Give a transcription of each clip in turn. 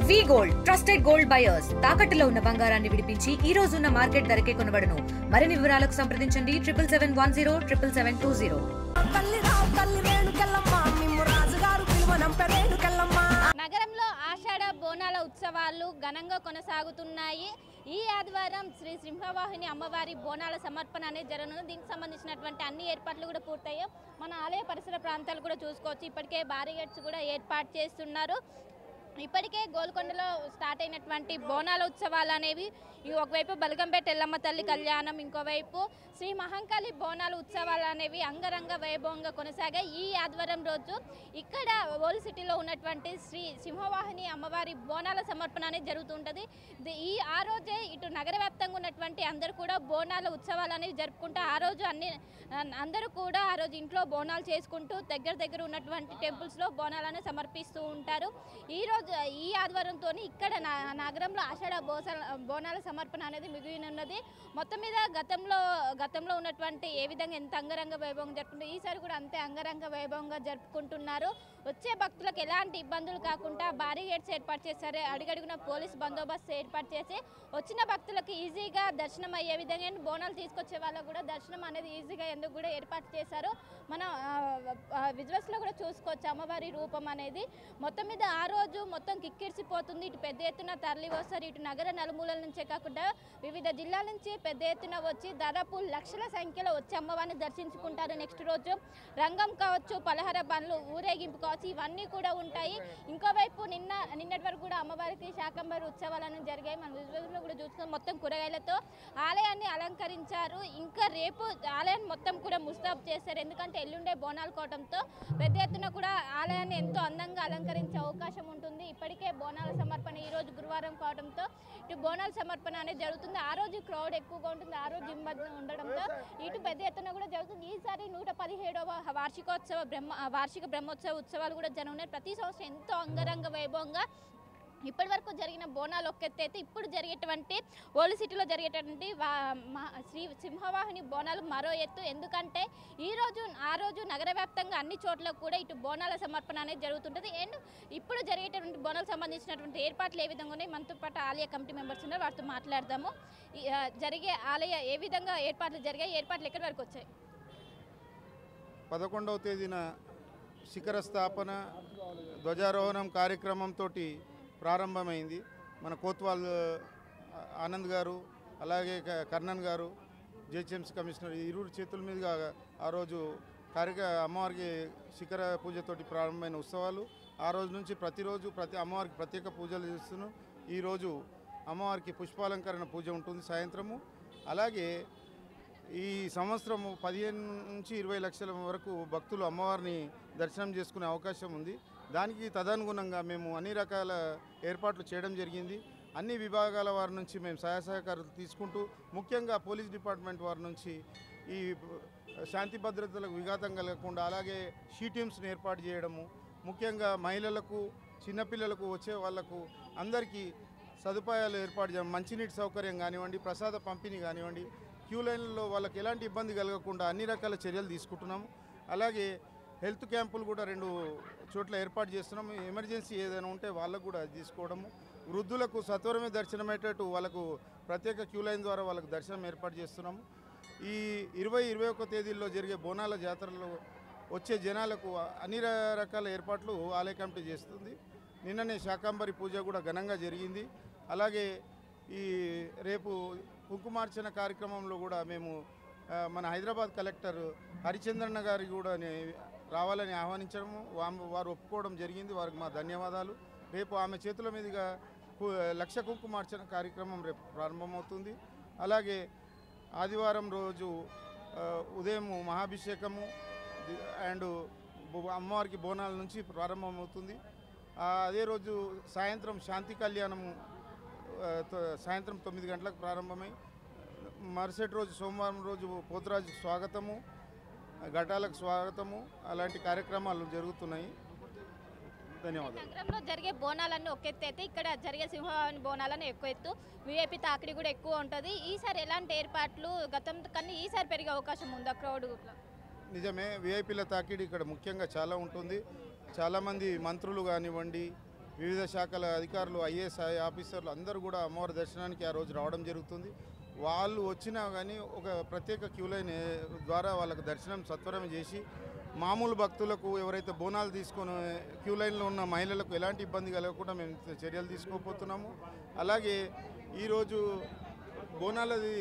వి gold trusted gold buyers తాకట్టులో ఉన్న బంగారాన్ని విడిపించి ఈ రోజు ఉన్న మార్కెట్ ధరకే కొనబడును. మరిన్ని వివరాలకు సంప్రదించండి 7710 నగరంలో ఆషాఢ బోనాల ఉత్సవాలు ఘనంగా కొనసాగుతున్నాయి. ఈ ఆదివారం శ్రీ సింహవాహిని అమ్మవారి బోనాల సమర్పణ అనేది జరగనుంది. దీనికి సంబంధించినటువంటి అన్ని ఏర్పాట్లు కూడా పూర్తయ్యాయి. మన ఆలయ పరిసర ప్రాంతాలు కూడా చూసుకోవచ్చు. ఇప్పటికే బారిగేట్స్ కూడా ఏర్పాటు చేస్తున్నారు. ఇప్పటికే గోల్కొండలో స్టార్ట్ అయినటువంటి బోనాల ఉత్సవాలు అనేవి ఒకవైపు బలగంపేట ఎల్లమ్మ తల్లి కళ్యాణం, ఇంకోవైపు శ్రీ మహంకాళి బోనాల ఉత్సవాలు అనేవి అంగరంగ వైభవంగా కొనసాగాయి. ఈ ఆదివారం రోజు ఇక్కడ ఓల్డ్ సిటీలో ఉన్నటువంటి శ్రీ సింహవాహిని అమ్మవారి బోనాల సమర్పణ అనేది జరుగుతుంటుంది. ఆ రోజే ఇటు నగర వ్యాప్తంగా ఉన్నటువంటి అందరూ కూడా బోనాల ఉత్సవాలు అనేవి జరుపుకుంటూ ఆ రోజు అందరూ కూడా ఆ రోజు ఇంట్లో బోనాలు చేసుకుంటూ దగ్గర ఉన్నటువంటి టెంపుల్స్లో బోనాలను సమర్పిస్తూ ఉంటారు. ఈ ఆదివారంతో ఇక్కడ నగరంలో ఆషాఢ బోనాల సమర్పణ అనేది మిగిలినది. మొత్తం మీద గతంలో ఉన్నటువంటి ఏ విధంగా ఎంత అంగరంగ వైభవంగా జరుపుకుంటారు, ఈసారి కూడా అంతే అంగరంగ వైభవంగా జరుపుకుంటున్నారు. వచ్చే భక్తులకు ఎలాంటి ఇబ్బందులు కాకుండా బారిగేట్స్ ఏర్పాటు చేశారు. అడుగడుగున పోలీస్ బందోబస్తు ఏర్పాటు చేసి వచ్చిన భక్తులకు ఈజీగా దర్శనం అయ్యే విధంగా బోనాలు తీసుకొచ్చే వాళ్ళకు కూడా దర్శనం అనేది ఈజీగా ఎందుకు కూడా ఏర్పాటు చేశారు. మనం విజువల్స్లో కూడా చూసుకోవచ్చు అమ్మవారి రూపం అనేది. మొత్తం మీద ఆ రోజు మొత్తం కిక్కిరిసిపోతుంది. ఇటు పెద్ద ఎత్తున తరలి వస్తారు. ఇటు నగర నలుమూలల నుంచే కాకుండా వివిధ జిల్లాల నుంచి పెద్ద ఎత్తున వచ్చి దాదాపు లక్షల సంఖ్యలో వచ్చి అమ్మవారిని దర్శించుకుంటారు. నెక్స్ట్ రోజు రంగం కావచ్చు, పలహార బండ్లు, ఊరేగింపు కావచ్చు, ఇవన్నీ కూడా ఉంటాయి. ఇంకోవైపు నిన్నటి వరకు కూడా అమ్మవారికి శాకంబరి ఉత్సవాలను జరిగాయి. మన విజువల్స్లో కూడా చూసుకుని మొత్తం కూరగాయలతో ఆలయాన్ని అలంకరించారు. ఇంకా రేపు ఆలయాన్ని మొత్తం కూడా ముస్తాబు చేస్తారు. ఎందుకంటే ఎల్లుండే బోనాలు కోవడంతో పెద్ద ఎత్తున కూడా ఆలయాన్ని ఎంతో అందంగా అలంకరించే అవకాశం ఉంటుంది. ఇప్పటికే బోనాల సమర్పణ ఈ రోజు గురువారం కావడంతో ఇటు బోనాల సమర్పణ అనేది జరుగుతుంది. ఆ రోజు క్రౌడ్ ఎక్కువగా ఉంటుంది. ఆ రోజు ఇబ్బంది ఉండడంతో ఇటు పెద్ద ఎత్తున కూడా జరుగుతుంది. ఈసారి 117వ వార్షిక బ్రహ్మోత్సవ ఉత్సవాలు కూడా జరుగుతున్నాయి. ప్రతి సంవత్సరం ఎంతో అంగరంగ వైభవంగా ఇప్పటి వరకు జరిగిన బోనాలు ఒక్కెత్తైతే ఇప్పుడు జరిగేటువంటి ఓల్డ్ సిటీలో జరిగేటువంటి శ్రీ సింహవాహిని బోనాలు మరో ఎత్తు. ఎందుకంటే ఆ రోజు నగర వ్యాప్తంగా అన్ని చోట్ల కూడా ఇటు బోనాల సమర్పణ అనేది జరుగుతుంటుంది. అండ్ ఇప్పుడు జరిగేటువంటి బోనాలకు సంబంధించినటువంటి ఏర్పాట్లు ఏ విధంగా ఉన్నాయి, మనతో పాటు ఆలయ కమిటీ మెంబర్స్ ఉన్నారు, వారితో మాట్లాడదాము. జరిగే ఆలయ ఏ విధంగా ఏర్పాట్లు జరిగాయి, ఏర్పాట్లు ఎక్కడి వరకు వచ్చాయి? 11వ తేదీన శిఖర స్థాపన ధ్వజారోహణం కార్యక్రమంతో ప్రారంభమైంది. మన కోత్వాల్ ఆనంద్ గారు, అలాగే కర్ణన్ గారు, జిహెచ్ఎంసీ కమిషనర్ ఇరువురు చేతుల మీదుగా ఆ రోజు అమ్మవారికి శిఖర పూజతోటి ప్రారంభమైన ఉత్సవాలు. ఆ రోజు నుంచి ప్రతిరోజు అమ్మవారికి ప్రత్యేక పూజలు చేస్తున్నాం. ఈరోజు అమ్మవారికి పుష్పాలంకరణ పూజ ఉంటుంది సాయంత్రము. అలాగే ఈ సంవత్సరం 15 నుంచి 20 లక్షల వరకు భక్తులు అమ్మవారిని దర్శనం చేసుకునే అవకాశం ఉంది. దానికి తదనుగుణంగా మేము అన్ని రకాల ఏర్పాట్లు చేయడం జరిగింది. అన్ని విభాగాల వారి నుంచి మేము సహాయ సహకారాలు తీసుకుంటూ, ముఖ్యంగా పోలీస్ డిపార్ట్మెంట్ వారి నుంచి ఈ శాంతి భద్రతలకు విఘాతం కలగకుండా అలాగే షీ టీమ్స్ని ఏర్పాటు చేయడము, ముఖ్యంగా మహిళలకు, చిన్నపిల్లలకు, వచ్చే వాళ్లకు అందరికీ సదుపాయాలు ఏర్పాటు చేయడం, మంచినీటి సౌకర్యం కానివ్వండి, ప్రసాద పంపిణీ కానివ్వండి, క్యూ లైన్లలో వాళ్ళకి ఎలాంటి ఇబ్బంది కలగకుండా అన్ని రకాల చర్యలు తీసుకుంటున్నాము. అలాగే హెల్త్ క్యాంపులు కూడా 2 చోట్ల ఏర్పాటు చేస్తున్నాము. ఎమర్జెన్సీ ఏదైనా ఉంటే వాళ్ళకు కూడా తీసుకోవడము, వృద్ధులకు సత్వరమే దర్శనమయ్యేటట్టు వాళ్ళకు ప్రత్యేక క్యూ లైన్ ద్వారా వాళ్ళకు దర్శనం ఏర్పాటు చేస్తున్నాము. ఈ 20-21 తేదీల్లో జరిగే బోనాల జాతరలో వచ్చే జనాలకు అన్ని రకాల ఏర్పాట్లు ఆలయ కమిటీ చేస్తుంది. నిన్ననే శాకంబరి పూజ కూడా ఘనంగా జరిగింది. అలాగే ఈ రేపు కుంకుమార్చన కార్యక్రమంలో కూడా మేము మన హైదరాబాద్ కలెక్టర్ హరిచంద్రన్న గారికి కూడా రావాలని ఆహ్వానించడము, వారు ఒప్పుకోవడం జరిగింది. వారికి మా ధన్యవాదాలు. రేపు ఆమె చేతుల మీదుగా 1,00,000 కుంకుమార్చన కార్యక్రమం రేపు ప్రారంభమవుతుంది. అలాగే ఆదివారం రోజు ఉదయం మహాభిషేకము అండ్ అమ్మవారికి బోనాల నుంచి ప్రారంభమవుతుంది. అదే రోజు సాయంత్రం శాంతి కళ్యాణము సాయంత్రం 9 గంటలకు ప్రారంభమై మరుసటి రోజు సోమవారం రోజు పోతురాజు స్వాగతము, ఘటాలకు స్వాగతము, అలాంటి కార్యక్రమాలు జరుగుతున్నాయి. ధన్యవాదాలు. నగరంలో జరిగే బోనాలన్నీ ఒక ఎత్తు అయితే ఇక్కడ జరిగే సింహవాహిని బోనాలను ఎక్కువ ఎత్తు, విఐపి తాకిడి కూడా ఎక్కువ ఉంటుంది. ఈసారి ఎలాంటి ఏర్పాట్లు గతం కన్నా ఈసారి పెరిగే అవకాశం ఉందా క్రౌడ్? నిజమే, విఐపీల తాకిడి ఇక్కడ ముఖ్యంగా చాలా ఉంటుంది. చాలామంది మంత్రులు కానివ్వండి, వివిధ శాఖల అధికారులు, ఐఏఎస్ ఆఫీసర్లు అందరూ కూడా అమ్మవారి దర్శనానికి ఆ రోజు రావడం జరుగుతుంది. వాళ్ళు వచ్చినా కానీ ఒక ప్రత్యేక క్యూ లైన్ ద్వారా వాళ్ళకు దర్శనం సత్వరం చేసి మామూలు భక్తులకు ఎవరైతే బోనాలు తీసుకొని క్యూ లైన్లో ఉన్న మహిళలకు ఎలాంటి ఇబ్బంది కలగకుండా మేము చర్యలు తీసుకోపోతున్నాము. అలాగే ఈరోజు బోనాలది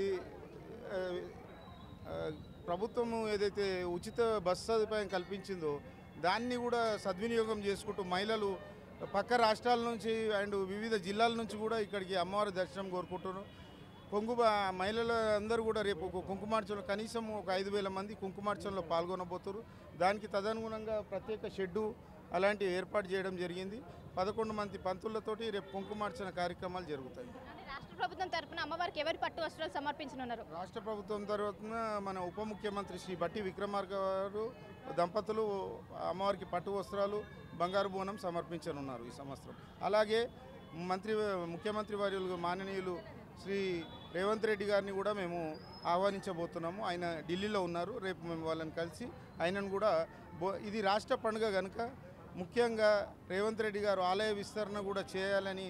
ప్రభుత్వము ఏదైతే ఉచిత బస్సు సదుపాయం కల్పించిందో దాన్ని కూడా సద్వినియోగం చేసుకుంటూ మహిళలు పక్క రాష్ట్రాల నుంచి అండ్ వివిధ జిల్లాల నుంచి కూడా ఇక్కడికి అమ్మవారి దర్శనం కోరుకుంటున్నారు. మహిళలు అందరూ కూడా రేపు కుంకుమార్చనలో కనీసం ఒక 5,000 మంది కుంకుమార్చనలో పాల్గొనబోతున్నారు. దానికి తదనుగుణంగా ప్రత్యేక షెడ్డు అలాంటివి ఏర్పాటు చేయడం జరిగింది. 11 మంది పంతులతోటి రేపు కుంకుమార్చన కార్యక్రమాలు జరుగుతాయి. రాష్ట్ర ప్రభుత్వం తరఫున అమ్మవారికి ఎవరి పట్టు వస్త్రాలు సమర్పించనున్నారు? రాష్ట్ర ప్రభుత్వం తరఫున మన ఉప ముఖ్యమంత్రి శ్రీ బట్టి విక్రమార్క గారు దంపతులు అమ్మవారికి పట్టు వస్త్రాలు, బంగారు బోనం సమర్పించనున్నారు ఈ సంవత్సరం. అలాగే ముఖ్యమంత్రి వర్యులు మాననీయులు శ్రీ రేవంత్ రెడ్డి గారిని కూడా మేము ఆహ్వానించబోతున్నాము. ఆయన ఢిల్లీలో ఉన్నారు. రేపు మేము వాళ్ళని కలిసి ఆయనను కూడా ఇది రాష్ట్ర పండుగ కనుక ముఖ్యంగా రేవంత్ రెడ్డి గారు ఆలయ విస్తరణ కూడా చేయాలని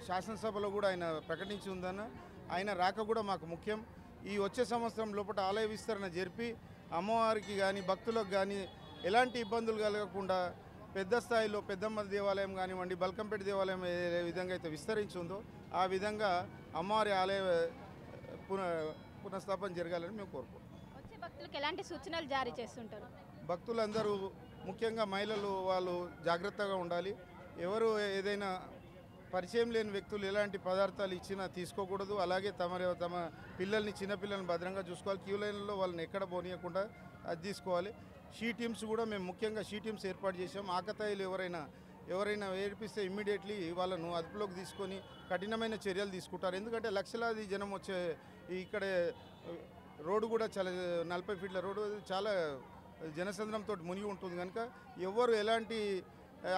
శాసనసభలో కూడా ఆయన ప్రకటించి ఉందన్న. ఆయన రాక కూడా మాకు ముఖ్యం. ఈ వచ్చే సంవత్సరం లోపల ఆలయ విస్తరణ జరిపి అమ్మవారికి కానీ భక్తులకు కానీ ఎలాంటి ఇబ్బందులు కలగకుండా పెద్ద స్థాయిలో పెద్దమ్మ దేవాలయం కానివ్వండి, బల్కంపేట దేవాలయం ఏ విధంగా అయితే విస్తరించిందో ఆ విధంగా అమ్మవారి ఆలయ పునఃస్థాపన జరగాలని మేము కోరుకుంటున్నాం. వచ్చే భక్తులకు ఎలాంటి సూచనలు జారీ చేస్తుంటారు? భక్తులందరూ ముఖ్యంగా మహిళలు వాళ్ళు జాగ్రత్తగా ఉండాలి. ఎవరు ఏదైనా పరిచయం లేని వ్యక్తులు ఎలాంటి పదార్థాలు ఇచ్చినా తీసుకోకూడదు. అలాగే తమ పిల్లల్ని చిన్నపిల్లల్ని భద్రంగా చూసుకోవాలి. క్యూ లైన్లో వాళ్ళని ఎక్కడ పోనీయకుండా అది తీసుకోవాలి. షీ టీమ్స్ కూడా మేము ముఖ్యంగా షీ టీమ్స్ ఏర్పాటు చేసాం. ఆకతాయిలు ఎవరైనా ఏడిపిస్తే ఇమ్మీడియట్లీ వాళ్ళను అదుపులోకి తీసుకొని కఠినమైన చర్యలు తీసుకుంటారు. ఎందుకంటే లక్షలాది జనం వచ్చే ఇక్కడ రోడ్డు కూడా చాలా 40 ఫీట్ల రోడ్డు చాలా జనసంద్రంతో మునిగి ఉంటుంది కనుక ఎవరు ఎలాంటి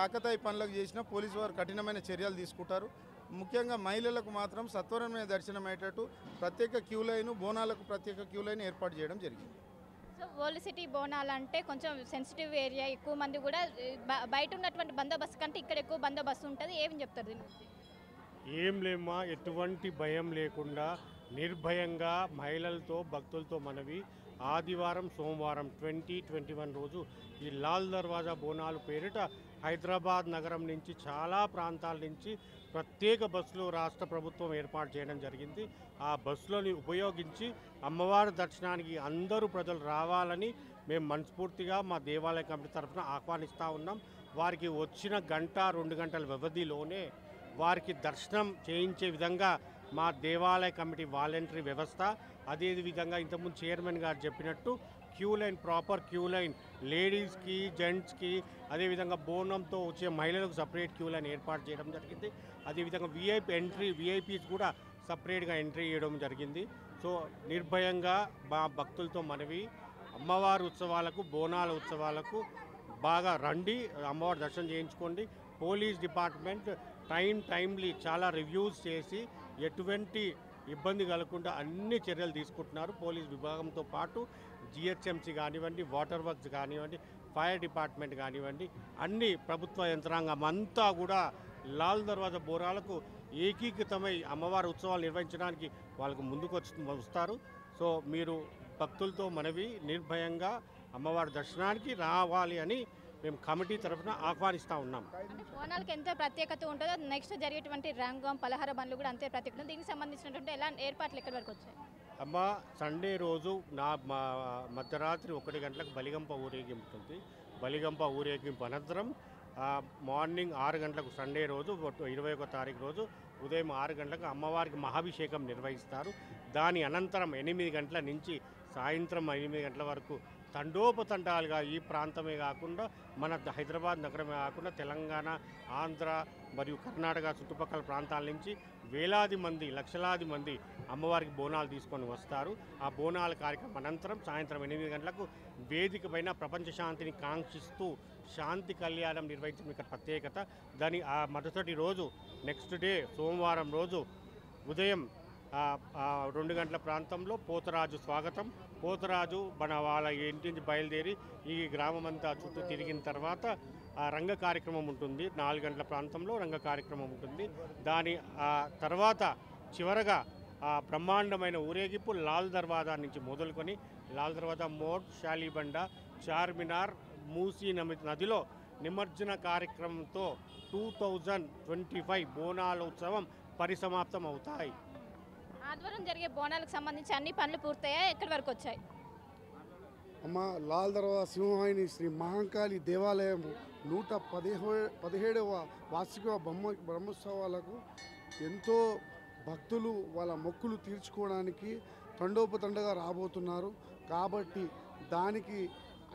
ఆకతాయి పనులకు చేసినా పోలీసు వారు కఠినమైన చర్యలు తీసుకుంటారు. ముఖ్యంగా మహిళలకు మాత్రం సత్వరమైన దర్శనం అయ్యేటట్టు ప్రత్యేక క్యూ లైన్, బోనాలకు ప్రత్యేక క్యూ లైన్ ఏర్పాటు చేయడం జరిగింది. సో ఓల్డ్ సిటీ బోనాలు అంటే కొంచెం సెన్సిటివ్ ఏరియా, ఎక్కువ మంది కూడా బయట ఉన్నటువంటి బందోబస్తు కంటే ఇక్కడ ఎక్కువ బందోబస్తు ఉంటుంది. ఏమని చెప్తారు దీని గురించి? ఏం లేమ్మా, ఎటువంటి భయం లేకుండా నిర్భయంగా మహిళలతో భక్తులతో మనవి ఆదివారం సోమవారం 20-21 రోజు ఈ లాల్ దర్వాజా బోనాలు పేరిట హైదరాబాద్ నగరం నుంచి చాలా ప్రాంతాల నుంచి ప్రత్యేక బస్సులు రాష్ట్ర ప్రభుత్వం ఏర్పాటు చేయడం జరిగింది. ఆ బస్సులని ఉపయోగించి అమ్మవారి దర్శనానికి అందరూ ప్రజలు రావాలని మేము మనస్ఫూర్తిగా మా దేవాలయ కమిటీ తరఫున ఆహ్వానిస్తూ ఉన్నాం. వారికి వచ్చిన 1-2 గంటల వ్యవధిలోనే వారికి దర్శనం చేయించే విధంగా మా దేవాలయ కమిటీ వాలంటరీ వ్యవస్థ, అదేవిధంగా ఇంతకుముందు చైర్మన్ గారు చెప్పినట్టు queue line, proper queue line లేడీస్కి, జెంట్స్కి, అదేవిధంగా బోనంతో వచ్చే మహిళలకు సపరేట్ క్యూ లైన్ ఏర్పాటు చేయడం జరిగింది. అదేవిధంగా విఐపీస్ కూడా సపరేట్గా ఎంట్రీ చేయడం జరిగింది. సో నిర్భయంగా మా భక్తులతో మనవి, అమ్మవారి ఉత్సవాలకు, బోనాల ఉత్సవాలకు బాగా రండి, అమ్మవారి దర్శనం చేయించుకోండి. పోలీస్ డిపార్ట్మెంట్ టైమ్లీ చాలా రివ్యూస్ చేసి ఎటువంటి ఇబ్బంది కలగకుండా అన్ని చర్యలు తీసుకుంటున్నారు. పోలీస్ విభాగంతో పాటు జిహెచ్ఎంసీ కానివ్వండి, వాటర్ వర్క్స్ కానివ్వండి, ఫైర్ డిపార్ట్మెంట్ కానివ్వండి, అన్ని ప్రభుత్వ యంత్రాంగం అంతా కూడా లాల్ దర్వాజా బోనాలకు ఏకీకృతమై అమ్మవారి ఉత్సవాలు నిర్వహించడానికి వాళ్ళకు ముందుకు వస్తారు. సో మీరు భక్తులతో మనవి నిర్భయంగా అమ్మవారి దర్శనానికి రావాలి అని మేము కమిటీ తరఫున ఆహ్వానిస్తూ ఉన్నాం. అంటే బోనాలకి ఎంత ప్రత్యేకత ఉంటుందో నెక్స్ట్ జరిగేటువంటి రంగం, పలహార బండ్లు కూడా అంతే ప్రత్యేకత. దీనికి సంబంధించినటువంటి ఎలా ఏర్పాట్లు ఎక్కడి వరకు వచ్చాయి? అమ్మ, సండే రోజు మధ్యరాత్రి 1 గంటలకు బలిగంప ఊరేగింపు ఉంటుంది. బలిగంప ఊరేగింపు అనంతరం మార్నింగ్ 6 గంటలకు సండే రోజు 21వ తారీఖు రోజు ఉదయం 6 గంటలకు అమ్మవారికి మహాభిషేకం నిర్వహిస్తారు. దాని అనంతరం 8 గంటల నుంచి సాయంత్రం 8 గంటల వరకు తండోపతండాలుగా ఈ ప్రాంతమే కాకుండా మన హైదరాబాద్ నగరమే కాకుండా తెలంగాణ, ఆంధ్ర మరియు కర్ణాటక చుట్టుపక్కల ప్రాంతాల నుంచి వేలాది మంది, లక్షలాది మంది అమ్మవారికి బోనాలు తీసుకొని వస్తారు. ఆ బోనాల కార్యక్రమం అనంతరం సాయంత్రం 8 గంటలకు వేదిక పైన ప్రపంచ శాంతిని కాంక్షిస్తూ శాంతి కళ్యాణం నిర్వహించడం ఇక్కడ ప్రత్యేకత. దాని ఆ మొదటి రోజు నెక్స్ట్ డే సోమవారం రోజు ఉదయం 2 గంటల ప్రాంతంలో పోతరాజు స్వాగతం. పోతరాజు వాళ్ళ ఇంటి నుంచి బయలుదేరి ఈ గ్రామం అంతా చుట్టూ తిరిగిన తర్వాత రంగ కార్యక్రమం ఉంటుంది. 4 గంటల ప్రాంతంలో రంగ కార్యక్రమం ఉంటుంది. దాని తర్వాత చివరగా బ్రహ్మాండమైన ఊరేగింపు లాల్ దర్వాజా నుంచి మొదలుకొని లాల్ దర్వాజా మోడ్, షాలీబండ, చార్మినార్, మూసీ నదిలో నిమజ్జన కార్యక్రమంతో 2025 బోనాల ఉత్సవం పరిసమాప్తం అవుతాయి. ఆదివారం జరిగే బోనాలకు సంబంధించి అన్ని పనులు పూర్తయ్యా? ఎక్కడి వరకు వచ్చాయి? అమ్మ లాల్ దర్వాజా సింహవాహిని శ్రీ మహంకాళి దేవాలయం 117వ వార్షిక బ్రహ్మోత్సవాలకు ఎంతో భక్తులు వాళ్ళ మొక్కులు తీర్చుకోవడానికి తండోపతండగా రాబోతున్నారు. కాబట్టి దానికి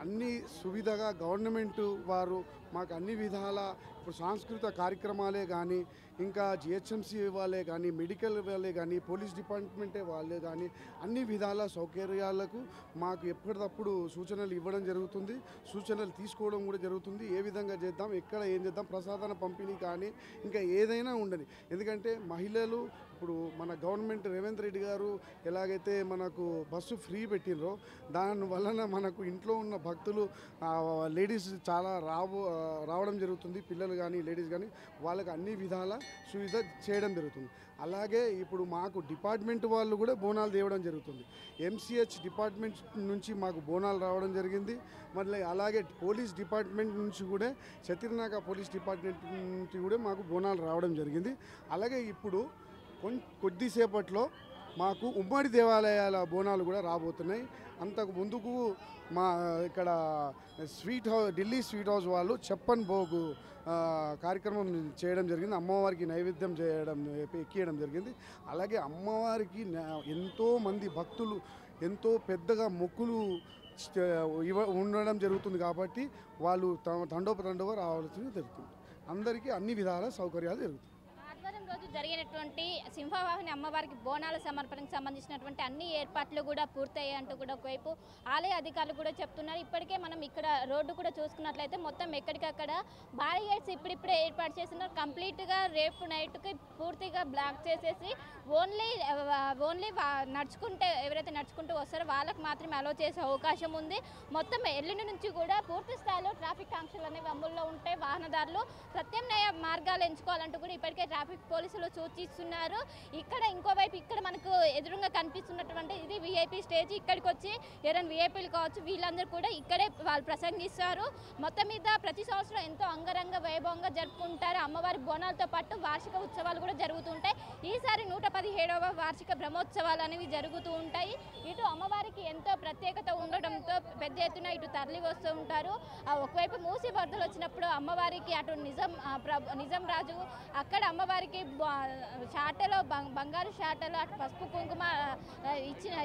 అన్ని సువిధగా గవర్నమెంట్ వారు మాకు అన్ని విధాల ఇప్పుడు సాంస్కృతిక కార్యక్రమాలే కానీ, ఇంకా జిహెచ్ఎంసీ వాళ్ళే కానీ, మెడికల్ వాళ్ళే కానీ, పోలీస్ డిపార్ట్మెంటే వాళ్ళే కానీ అన్ని విధాల సౌకర్యాలకు మాకు ఎప్పటికప్పుడు సూచనలు ఇవ్వడం జరుగుతుంది. సూచనలు తీసుకోవడం కూడా జరుగుతుంది. ఏ విధంగా చేద్దాం, ఎక్కడ ఏం చేద్దాం, ప్రసాదన పంపిణీ కానీ ఇంకా ఏదైనా ఉండని. ఎందుకంటే మహిళలు ఇప్పుడు మన గవర్నమెంట్ రేవంత్ రెడ్డి గారు ఎలాగైతే మనకు బస్సు ఫ్రీ పెట్టినరో దాని వలన మనకు ఇంట్లో ఉన్న భక్తులు లేడీస్ చాలా రావడం జరుగుతుంది. పిల్లలు కానీ లేడీస్ కానీ వాళ్ళకి అన్ని విధాల సువిధ చేయడం జరుగుతుంది. అలాగే ఇప్పుడు మాకు డిపార్ట్మెంట్ వాళ్ళు కూడా బోనాలు తేవడం జరుగుతుంది. ఎంసీహెచ్ డిపార్ట్మెంట్ నుంచి మాకు బోనాలు రావడం జరిగింది. మళ్ళీ అలాగే పోలీస్ డిపార్ట్మెంట్ నుంచి కూడా చతిర్నాక పోలీస్ డిపార్ట్మెంట్ నుంచి కూడా మాకు బోనాలు రావడం జరిగింది. అలాగే ఇప్పుడు కొద్దిసేపట్లో మాకు ఉమ్మడి దేవాలయాల బోనాలు కూడా రాబోతున్నాయి. అంతకు ముందుకు మా ఇక్కడ ఢిల్లీ స్వీట్ హౌస్ వాళ్ళు చెప్పన్ భోగు కార్యక్రమం చేయడం జరిగింది. అమ్మవారికి నైవేద్యం ఎక్కియడం జరిగింది. అలాగే అమ్మవారికి ఎంతోమంది భక్తులు ఎంతో పెద్దగా మొక్కులు ఉండడం జరుగుతుంది. కాబట్టి వాళ్ళు తండోపతండోగా రావాల్సింది జరుగుతుంది. అందరికీ అన్ని విధాల సౌకర్యాలు జరుగుతాయి. ఆదివారం రోజు జరిగినటువంటి సింహవాహిని అమ్మవారికి బోనాల సమర్పణకు సంబంధించినటువంటి అన్ని ఏర్పాట్లు కూడా పూర్తయ్యాయి అంటూ కూడా ఒకవైపు ఆలయ అధికారులు కూడా చెప్తున్నారు. ఇప్పటికే మనం ఇక్కడ రోడ్డు కూడా చూసుకున్నట్లయితే మొత్తం ఎక్కడికక్కడ బారిగేట్స్ ఇప్పుడిప్పుడే ఏర్పాటు చేస్తున్నారు. కంప్లీట్గా రేపు నైట్కి పూర్తిగా బ్లాక్ చేసేసి ఓన్లీ నడుచుకుంటే ఎవరైతే నడుచుకుంటూ వస్తారో వాళ్ళకి మాత్రమే అలో చేసే అవకాశం ఉంది. మొత్తం ఎల్లుండి నుంచి కూడా పూర్తి స్థాయిలో ట్రాఫిక్ ఆంక్షలు అనేవి అమల్లో ఉంటాయి. వాహనదారులు ప్రత్యామ్నాయ మార్గాలు ఎంచుకోవాలంటూ కూడా ఇప్పటికే ట్రాఫిక్ పోలీసులు సూచిస్తున్నారు. ఇక్కడ ఇంకోవైపు ఇక్కడ మనకు ఎదురుగా కనిపిస్తున్నటువంటి ఇది విఐపి స్టేజ్. ఇక్కడికి వచ్చి ఎవరైనా విఐపీలు కావచ్చు వీళ్ళందరూ కూడా ఇక్కడే వాళ్ళు ప్రసంగిస్తారు. మొత్తం మీద ప్రతి సంవత్సరం ఎంతో అంగరంగ వైభవంగా జరుపుకుంటారు. అమ్మవారి బోనాలతో పాటు వార్షిక ఉత్సవాలు కూడా జరుగుతుంటాయి. ఈసారి 117వ వార్షిక బ్రహ్మోత్సవాలు అనేవి జరుగుతూ ఉంటాయి. ఇటు అమ్మవారికి ఎంతో ప్రత్యేకత ఉండడంతో పెద్ద ఎత్తున ఇటు తరలి వస్తూ ఉంటారు. ఒకవైపు మూసి వరదలు వచ్చినప్పుడు అమ్మవారికి అటు నిజం రాజు అక్కడ అమ్మవారికి షాటలో బంగారు షాటలో అటు పసుపు కుంకుమ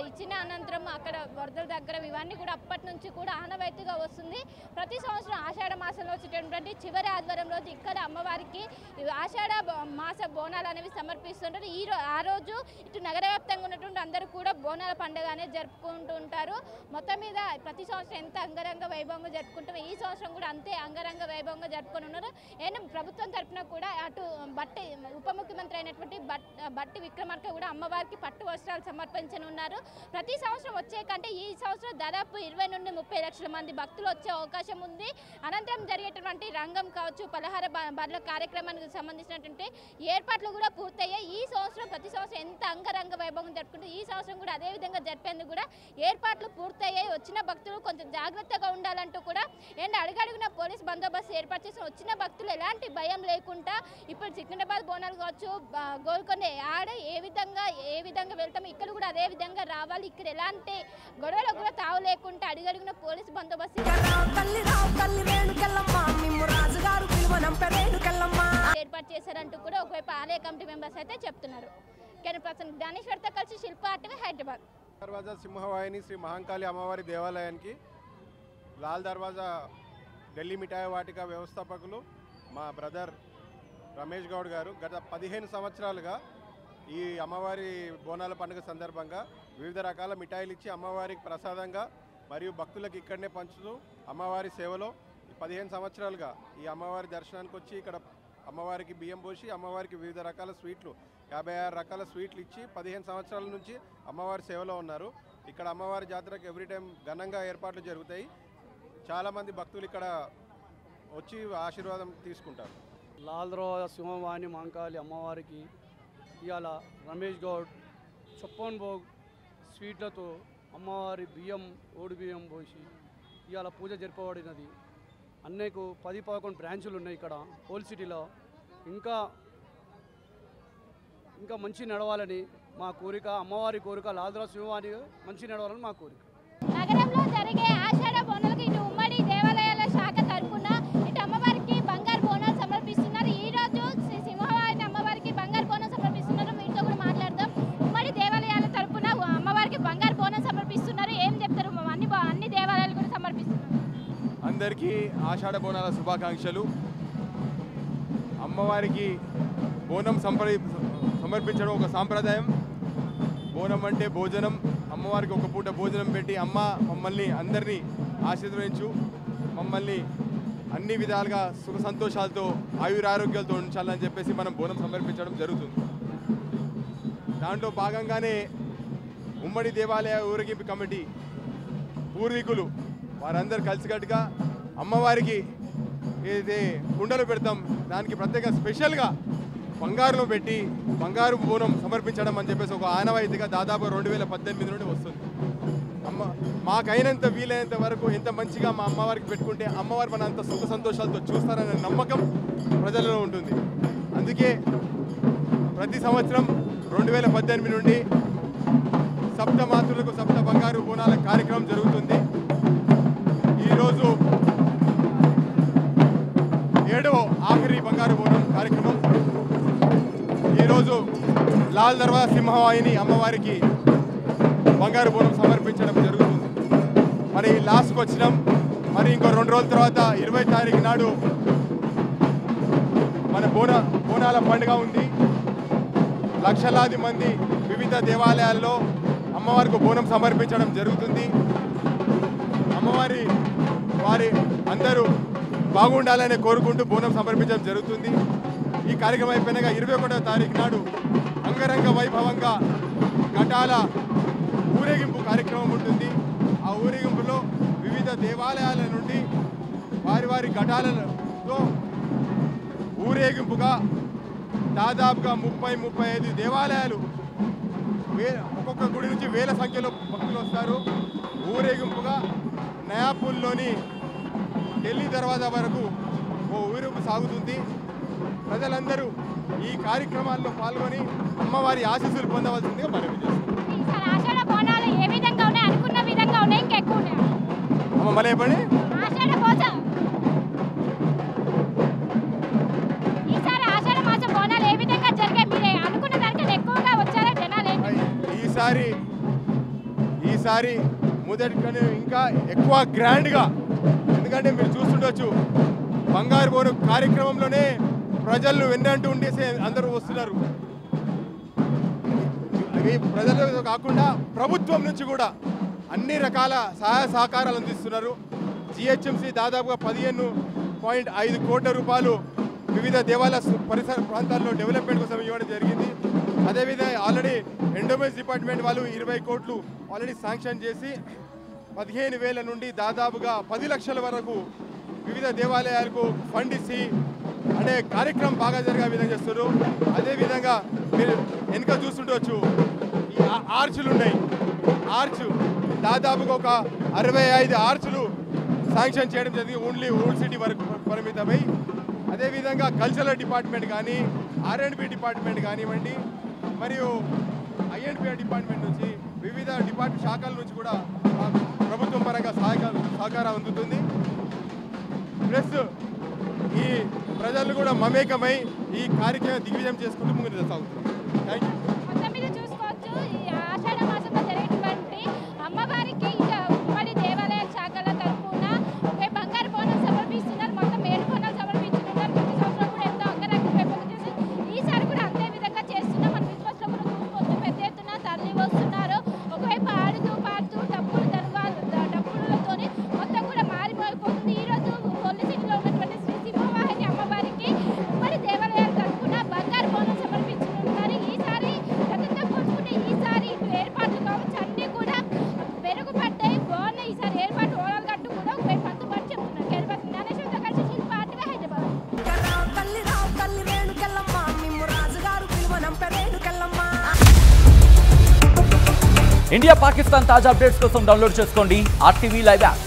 ఇచ్చిన అనంతరం అక్కడ వరదల దగ్గర ఇవన్నీ కూడా అప్పటి నుంచి కూడా ఆనవాయితీగా వస్తుంది. ప్రతి సంవత్సరం ఆషాఢ మాసంలో వచ్చేటటువంటి చివరి ఆదివారం రోజు ఇక్కడ అమ్మవారికి ఆషాఢ మాస బోనాలు అనేవి సమర్పిస్తుంటారు. ఆ రోజు ఇటు నగర వ్యాప్తంగా ఉన్నటువంటి అందరూ కూడా బోనాల పండుగ అనేది జరుపుకుంటూ ఉంటారు. మొత్తం మీద ప్రతి సంవత్సరం ఎంత అంగరంగ వైభవంగా జరుపుకుంటాం ఈ సంవత్సరం కూడా అంతే అంగరంగ వైభవంగా జరుపుకొని ఉన్నారు. ప్రభుత్వం తరఫున కూడా అటు ఉప ముఖ్యమంత్రి అయినటువంటి బట్టి విక్రమార్క కూడా అమ్మవారికి పట్టు వస్త్రాలు సమర్పించనున్నారు. ప్రతి సంవత్సరం వచ్చే కంటే ఈ సంవత్సరం దాదాపు 20 నుండి 30 లక్షల మంది భక్తులు వచ్చే అవకాశం ఉంది. అనంతరం జరిగేటువంటి రంగం కావచ్చు పలహార బర్ల కార్యక్రమానికి సంబంధించినటువంటి ఏర్పాట్లు కూడా పూర్తయ్యాయి. ఈ సంవత్సరం ప్రతి సంవత్సరం ఎంత అంగరంగ వైభవం జరుపుకుంటే ఈ సంవత్సరం కూడా అదే విధంగా జరిపేందుకు కూడా ఏర్పాట్లు పూర్తయ్యాయి. వచ్చిన భక్తులు కొంచెం జాగ్రత్తగా ఉండాలంటూ కూడా అడుగడుగున పోలీస్ బందోబస్తు ఏర్పాటు చేసిన వచ్చిన భక్తులు ఎలాంటి భయం లేకుండా ఇప్పుడు సికింద్రాబాద్ బోనాలు కావచ్చు గోల్కొండ ఆడ ఏ విధంగా వెళ్తాం ఇక్కడ కూడా అదే విధంగా రావాలి. ఇక్కడ ఎలాంటి గొడవలకు కూడా తావు లేకుండా అడుగడుగున పోలీసు బందోబస్తు ఏర్పాటు చేశారంటూ కూడా ఒకవైపు ఆలయ కమిటీ మెంబర్స్ అయితే చెప్తున్నారు. జ్ఞానేశ్వర్తో కలిసి శిల్ప ఆర్టీవీ హైదరాబాద్. దర్వాజా సింహవాహిని శ్రీ మహంకాళి అమ్మవారి దేవాలయానికి లాల్ దర్వాజా ఢిల్లీ మిఠాయి వాటిక వ్యవస్థాపకులు మా బ్రదర్ రమేష్ గౌడ్ గారు గత 15 సంవత్సరాలుగా ఈ అమ్మవారి బోనాల పండుగ సందర్భంగా వివిధ రకాల మిఠాయిలు ఇచ్చి అమ్మవారికి ప్రసాదంగా మరియు భక్తులకు ఇక్కడనే పంచుతూ అమ్మవారి సేవలో 15 సంవత్సరాలుగా ఈ అమ్మవారి దర్శనానికి వచ్చి ఇక్కడ అమ్మవారికి బియ్యం పోసి అమ్మవారికి వివిధ రకాల స్వీట్లు 56 రకాల స్వీట్లు ఇచ్చి 15 సంవత్సరాల నుంచి అమ్మవారి సేవలో ఉన్నారు. ఇక్కడ అమ్మవారి జాతరకు ఎవ్రీ టైం ఘనంగా ఏర్పాట్లు జరుగుతాయి. చాలామంది భక్తులు ఇక్కడ వచ్చి ఆశీర్వాదం తీసుకుంటారు. లాల్ దర్వాజా సింహవాహిని మహంకాళి అమ్మవారికి ఇవాళ రమేష్ గౌడ్ చొప్పన్ భోగ్ స్వీట్లతో అమ్మవారి బియ్యం ఓడి బియ్యం పోసి ఇవాళ పూజ జరపబడినది. అన్నకు 10-11 బ్రాంచులు ఉన్నాయి ఇక్కడ ఓల్డ్ సిటీలో. ఇంకా మంచి నడవాలని మా కోరిక, అమ్మవారి కోరిక, లాల్ దర్వాజా సింహవాహిని మంచి నడవాలని మా కోరిక. నగరంలో జరిగే ఆషాఢ బోనాలకు ఇటు ఉమ్మడి దేవాలయాల శాఖ తరపున ఇటు అమ్మవారికి బంగారు బోనాలు సమర్పిస్తున్నారు. ఈ రోజు శ్రీ సింహవాహిని అమ్మవారికి బంగారు బోనం సమర్పిస్తున్నారు. మీతో కూడా మాట్లాడదాం. ఉమ్మడి దేవాలయాల తరపున అమ్మవారికి బంగారు బోనం సమర్పిస్తున్నారు. ఏం చెప్తారు? అన్ని దేవాలయాలు కూడా సమర్పిస్తున్నారు. అందరికీ ఆషాఢ బోనాల శుభాకాంక్షలు. అమ్మవారికి బోనం సమర్పించడం ఒక సాంప్రదాయం. బోనం అంటే భోజనం. అమ్మవారికి ఒక పూట భోజనం పెట్టి అమ్మ మమ్మల్ని అందరినీ ఆశీర్వదించు, మమ్మల్ని అన్ని విధాలుగా సుఖ సంతోషాలతో ఆయురారోగ్యాలతో ఉంచాలని చెప్పేసి మనం బోనం సమర్పించడం జరుగుతుంది. దాంట్లో భాగంగానే ఉమ్మడి దేవాలయ ఊరేగింపు కమిటీ పూర్వీకులు వారందరూ కలిసికట్టుగా అమ్మవారికి ఏదైతే కుండలు పెడతాం దానికి ప్రత్యేక స్పెషల్గా బంగారులో పెట్టి బంగారు బోనం సమర్పించడం అని చెప్పేసి ఒక ఆనవాయితీగా దాదాపు 2018 నుండి వస్తుంది. మాకైనంత వీలైనంత వరకు ఎంత మంచిగా మా అమ్మవారికి పెట్టుకుంటే అమ్మవారు మన అంత సుఖ సంతోషాలతో చూస్తారనే నమ్మకం ప్రజలలో ఉంటుంది. అందుకే ప్రతి సంవత్సరం 2018 నుండి సప్తమాతృలకు సప్త బంగారు బోనాల కార్యక్రమం జరుగుతుంది. ఈరోజు 7వ ఆఖరి బంగారు బోనం కార్యక్రమం. ఈరోజు లాల్ దర్వాజా సింహవాహిని అమ్మవారికి బంగారు బోనం సమర్పించడం జరుగుతుంది. మరి లాస్ట్కి వచ్చినాం. మరి ఇంకో 2 రోజుల తర్వాత 20వ తారీఖు నాడు మన బోనాల పండుగ ఉంది. లక్షలాది మంది వివిధ దేవాలయాల్లో అమ్మవారికి బోనం సమర్పించడం జరుగుతుంది. వారి అందరూ బాగుండాలని కోరుకుంటూ బోనం సమర్పించడం జరుగుతుంది. ఈ కార్యక్రమం అయిపోయినాక 21వ తారీఖు నాడు అంగరంగ వైభవంగా ఘటాల ఊరేగింపు కార్యక్రమం ఉంటుంది. ఆ ఊరేగింపులో వివిధ దేవాలయాల నుండి వారి ఘటాలతో ఊరేగింపుగా దాదాపుగా 30-35 దేవాలయాలు ఒక్కొక్క గుడి నుంచి వేల సంఖ్యలో భక్తులు వస్తారు. ఊరేగింపుగా నయాపూల్లోని ఢిల్లీ దర్వాజా వరకు ఓ ఊరేగింపు సాగుతుంది. ప్రజలందరూ ఈ కార్యక్రమాల్లో పాల్గొని అమ్మవారి ఆశీస్సులు పొందవలసిందిగా మనవి చేస్తున్నాం. ఆషాఢ బోనాలు ఏ విధంగా ఉన్నాయి? అనుకున్న విధంగా ఉన్నాయి? ఇంకా ఎక్కువ ఉన్నాయి? అమ్మ మళ్ళీ చెప్పండి. ఈసారి ఆషాఢ మాసం బోనాలు ఏ విధంగా జరిగాయి? మీరే అనుకున్న దానికన్నా ఎక్కువగా వచ్చారా జనాలు? ఈసారి మొదటి కన్నా ఇంకా ఎక్కువ గ్రాండ్గా, ఎందుకంటే మీరు చూస్తుండొచ్చు బంగారు బోనం కార్యక్రమంలోనే ప్రజలు వెన్నంటూ ఉండేసి అందరూ వస్తున్నారు. ప్రజలు కాకుండా ప్రభుత్వం నుంచి కూడా అన్ని రకాల సహాయ సహకారాలు అందిస్తున్నారు. జిహెచ్ఎంసీ దాదాపుగా 15.5 కోట్ల రూపాయలు వివిధ దేవాలయ పరిసర ప్రాంతాల్లో డెవలప్మెంట్ కోసం ఇవ్వడం జరిగింది. అదేవిధంగా ఆల్రెడీ ఎండోమెంట్స్ డిపార్ట్మెంట్ వాళ్ళు 20 కోట్లు ఆల్రెడీ శాంక్షన్ చేసి 15,000 నుండి దాదాపుగా 10 లక్షల వరకు వివిధ దేవాలయాలకు ఫండ్ ఇచ్చి అంటే కార్యక్రమం బాగా జరిగే విధంగా చేస్తారు. అదేవిధంగా మీరు వెనుక చూస్తుండవచ్చు ఈ ఆర్చులు ఉన్నాయి. దాదాపుగా ఒక 65 ఆర్చులు శాంక్షన్ చేయడం జరిగింది ఓన్లీ ఓల్డ్ సిటీ వరకు పరిమితమై. అదేవిధంగా కల్చరల్ డిపార్ట్మెంట్ కానీ R&B డిపార్ట్మెంట్ కానివ్వండి మరియు I&P డిపార్ట్మెంట్ నుంచి వివిధ శాఖల నుంచి కూడా ప్రభుత్వం పరంగా సహకారం అందుతుంది. ప్లస్ ఈ ప్రజలు కూడా మమేకమై ఈ కార్యక్రమం దిగ్విజయం చేసుకుంటూ ముందుకు సాగుతున్నాం. Thank you. మొత్తం మీద చూసుకోవచ్చు ఈ ఆషాఢ మాసంలో జరిగేటువంటి అమ్మవారికి ఉమ్మడి దేవాలయ శాఖల తరఫున ఒక బంగారు బోనం సమర్పిస్తున్నారు. మొత్తం 7 బోనాలు సమర్పించుతున్నారు. ప్రతి సంవత్సరం కూడా ఎంతో అంగరంగ వైభవం చేసి ఈసారి కూడా అంతే విధంగా చేస్తున్నాం. మన విశ్వాసంలో కూడా చూసుకోవచ్చు పెద్ద ఎత్తున తరలి వస్తున్నారు. ఒకవైపు ఆడుతూ పాడుతూ డప్పులతోని మొత్తం కూడా మారిపోతుంది. ఈరోజు కొల్లిసిటీలో ఉన్నటువంటి శ్రీ సింహవాహిని అమ్మవారికి ఉమ్మడి దేవాలయాల తరఫున బంగారు బోనం సమర్పించనున్నారు. ఈసారి ఇండియా పాకిస్తాన్ తాజా అప్డేట్స్ కోసం డౌన్లోడ్ చేసుకోండి RTV లైవ్ యాప్.